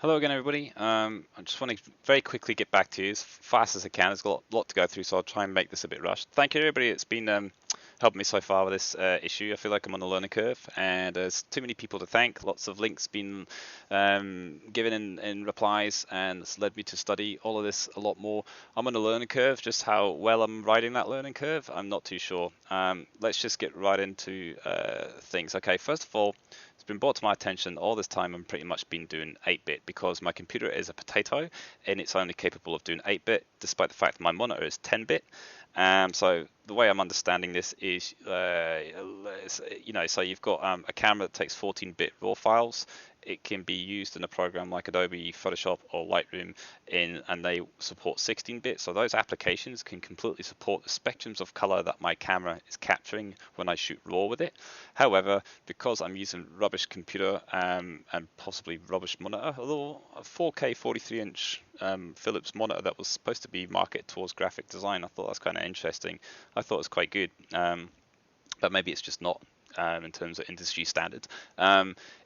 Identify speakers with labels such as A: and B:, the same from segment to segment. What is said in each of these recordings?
A: Hello again, everybody. I just want to very quickly get back to you as fast as I can. There's a lot to go through, so I'll try and make this a bit rushed. Thank you, everybody. It's been helping me so far with this issue. I feel like I'm on a learning curve, and there's too many people to thank. Lots of links been given in replies, and it's led me to study all of this a lot more. I'm on a learning curve. Just how well I'm riding that learning curve, I'm not too sure. Let's just get right into things. Okay, first of all, it's been brought to my attention all this time I'm pretty much been doing 8-bit because my computer is a potato and it's only capable of doing 8-bit despite the fact that my monitor is 10-bit. So the way I'm understanding this is, so you've got a camera that takes 14-bit RAW files. It can be used in a program like Adobe Photoshop or Lightroom and they support 16-bit. So those applications can completely support the spectrums of color that my camera is capturing when I shoot RAW with it. However, because I'm using rubbish computer and possibly rubbish monitor, although a 4K 43-inch Philips monitor that was supposed to be marketed towards graphic design, I thought that's kind of interesting. I thought it was quite good, but maybe it's just not. In terms of industry standards,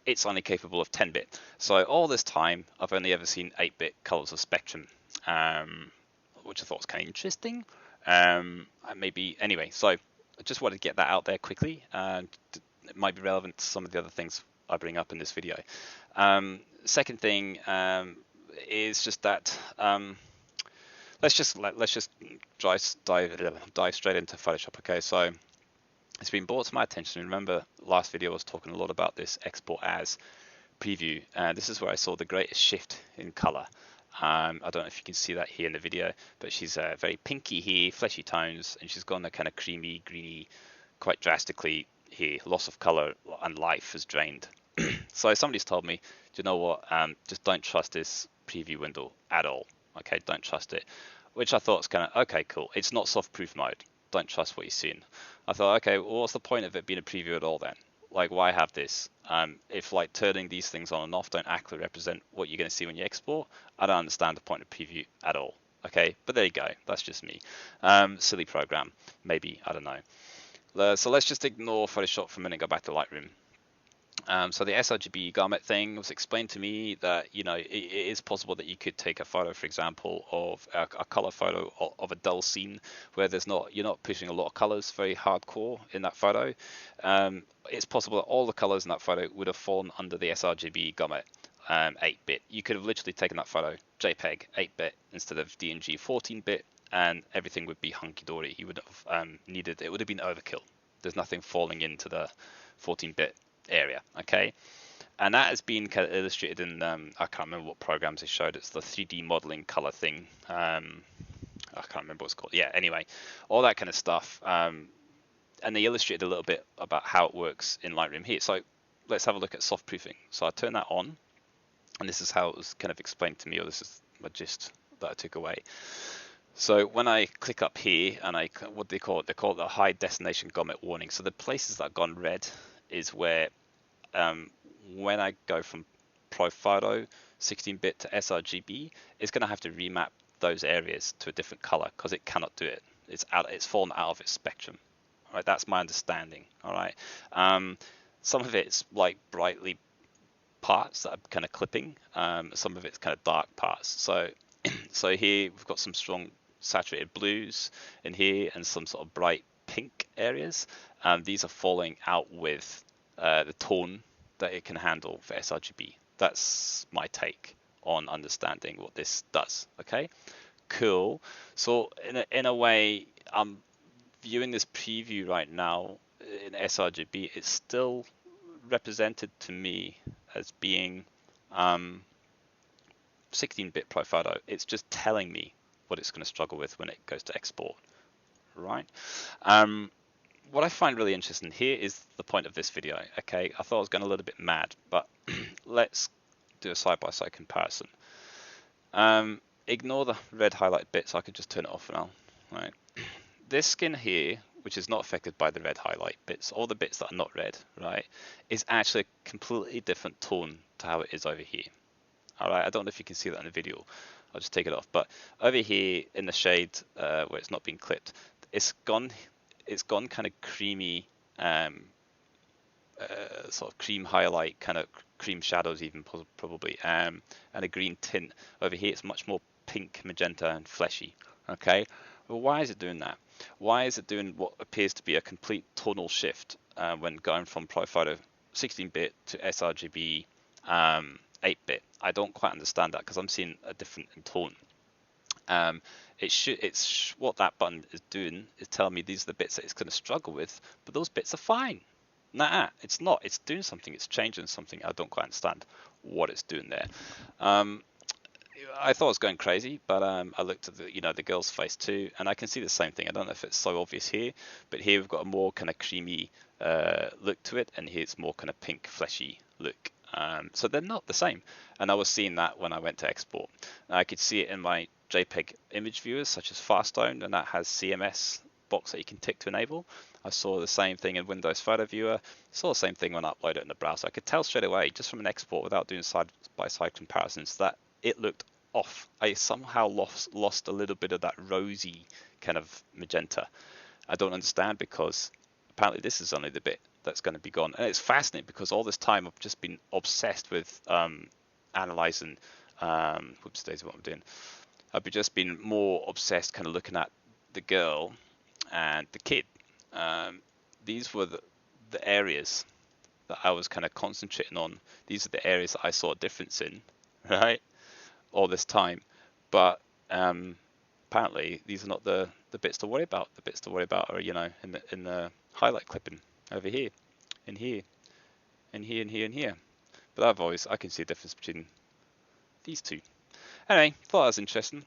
A: it's only capable of 10-bit. So all this time, I've only ever seen 8-bit colors of spectrum, which I thought was kind of interesting. Maybe anyway, so I just wanted to get that out there quickly. It might be relevant to some of the other things I bring up in this video. Second thing is just that let's just dive straight into Photoshop. Okay, so it's been brought to my attention. Remember, last video I was talking a lot about this export as preview. This is where I saw the greatest shift in color. I don't know if you can see that here in the video, but she's very pinky here, fleshy tones, and she's gone a kind of creamy, greeny, quite drastically here. Loss of color and life is drained. So somebody's told me, do you know what? Just don't trust this preview window at all. Okay, don't trust it. Which I thought was kind of okay, cool. It's not soft proof mode. Don't trust what you're seeing. I thought, okay, well, what's the point of it being a preview at all then? Like, why have this? If like turning these things on and off don't accurately represent what you're going to see when you export, I don't understand the point of preview at all. Okay, but there you go. That's just me. Silly program, maybe, I don't know. So let's just ignore Photoshop for a minute and go back to Lightroom. So the sRGB garment thing was explained to me that it is possible that you could take a photo, for example, of a color photo of a dull scene where you're not pushing a lot of colors very hardcore in that photo. It's possible that all the colors in that photo would have fallen under the sRGB garment 8-bit. You could have literally taken that photo JPEG 8-bit instead of DNG 14-bit, and everything would be hunky-dory. You would have it would have been overkill. There's nothing falling into the 14-bit area, okay, and that has been kind of illustrated in I can't remember what programs they showed. It's the 3D modeling color thing. I can't remember what it's called. Yeah, anyway, all that kind of stuff, and they illustrated a little bit about how it works in Lightroom here. So let's have a look at soft proofing. So I turn that on, and this is how it was kind of explained to me, or this is my gist that I took away. So when I click up here, and what they call it the high destination garment warning. So the places that have gone red is where when I go from ProPhoto 16-bit to sRGB, it's going to have to remap those areas to a different color because it cannot do it. It's fallen out of its spectrum. All right, that's my understanding. All right, some of it's like brightly parts that are kind of clipping. Some of it's kind of dark parts. So here we've got some strong saturated blues in here and some sort of bright pink areas. These are falling out with the tone that it can handle for sRGB. That's my take on understanding what this does. Okay, cool. So in a way, I'm viewing this preview right now in sRGB. It's still represented to me as being 16-bit ProPhoto. It's just telling me what it's going to struggle with when it goes to export, right? What I find really interesting here is the point of this video. Okay, I thought I was going a little bit mad, but let's do a side-by-side comparison. Ignore the red highlight bit, so I could just turn it off now. Right, this skin here, which is not affected by the red highlight bits, all the bits that are not red, right, is actually a completely different tone to how it is over here. All right, I don't know if you can see that in the video. I'll just take it off. But over here in the shade where it's not being clipped, it's gone kind of creamy sort of cream highlight, kind of cream shadows even probably, and a green tint. Over here it's much more pink, magenta and fleshy. Okay, well, why is it doing that? Why is it doing what appears to be a complete tonal shift when going from ProPhoto 16-bit to sRGB 8-bit? I don't quite understand that because I'm seeing a different tone. What that button is doing is telling me these are the bits that it's going to struggle with, but those bits are fine. Nah, it's not. It's doing something. It's changing something. I don't quite understand what it's doing there. I thought it was going crazy, but I looked at the girl's face too, and I can see the same thing. I don't know if it's so obvious here, but here we've got a more kind of creamy look to it, and here it's more kind of pink, fleshy look. So they're not the same, and I was seeing that when I went to export. I could see it in my JPEG image viewers, such as Fastone, and that has CMS box that you can tick to enable. I saw the same thing in Windows Photo Viewer. Saw the same thing when I uploaded it in the browser. I could tell straight away, just from an export without doing side-by-side comparisons, that it looked off. I somehow lost a little bit of that rosy kind of magenta. I don't understand, because apparently this is only the bit that's going to be gone. And it's fascinating because all this time I've just been obsessed with analyzing. Whoops, days what I'm doing. I've just been more obsessed, kind of looking at the girl and the kid. These were the areas that I was kind of concentrating on. These are the areas that I saw a difference in, right? All this time, but apparently these are not the bits to worry about. The bits to worry about are, in the highlight clipping over here, in here, and here, and here, and here. But I can see a difference between these two. Anyway, thought that was interesting.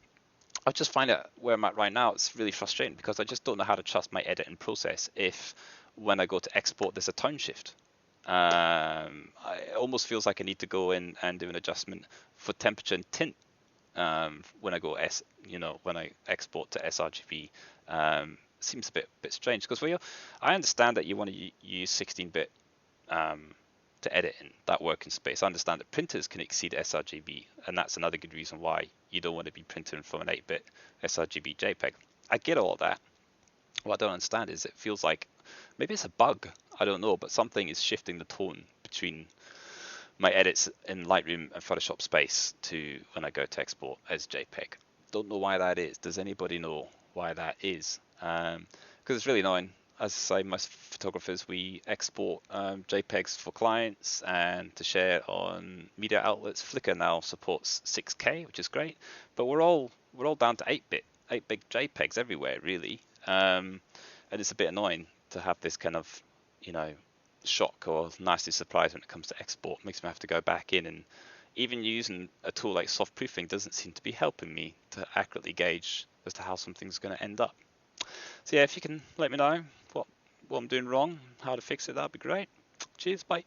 A: I just find it where I'm at right now, it's really frustrating because I just don't know how to trust my editing process if when I go to export there's a tone shift. It almost feels like I need to go in and do an adjustment for temperature and tint when I go when I export to sRGB. Seems a bit strange because I understand that you want to use 16-bit to edit in that working space. I understand that printers can exceed sRGB, and that's another good reason why you don't want to be printing from an 8-bit sRGB JPEG. I get all of that. What I don't understand is it feels like maybe it's a bug. I don't know, but something is shifting the tone between my edits in Lightroom and Photoshop space to when I go to export as JPEG. Don't know why that is. Does anybody know why that is? Because it's really annoying. As I say, most photographers, we export JPEGs for clients and to share on media outlets. Flickr now supports 6K, which is great, but we're all down to 8-bit JPEGs everywhere, really. And it's a bit annoying to have this kind of, shock or nasty surprise when it comes to export. It makes me have to go back in, and even using a tool like soft proofing doesn't seem to be helping me to accurately gauge as to how something's going to end up. So yeah, if you can let me know what I'm doing wrong, how to fix it, that'd be great. Cheers, bye.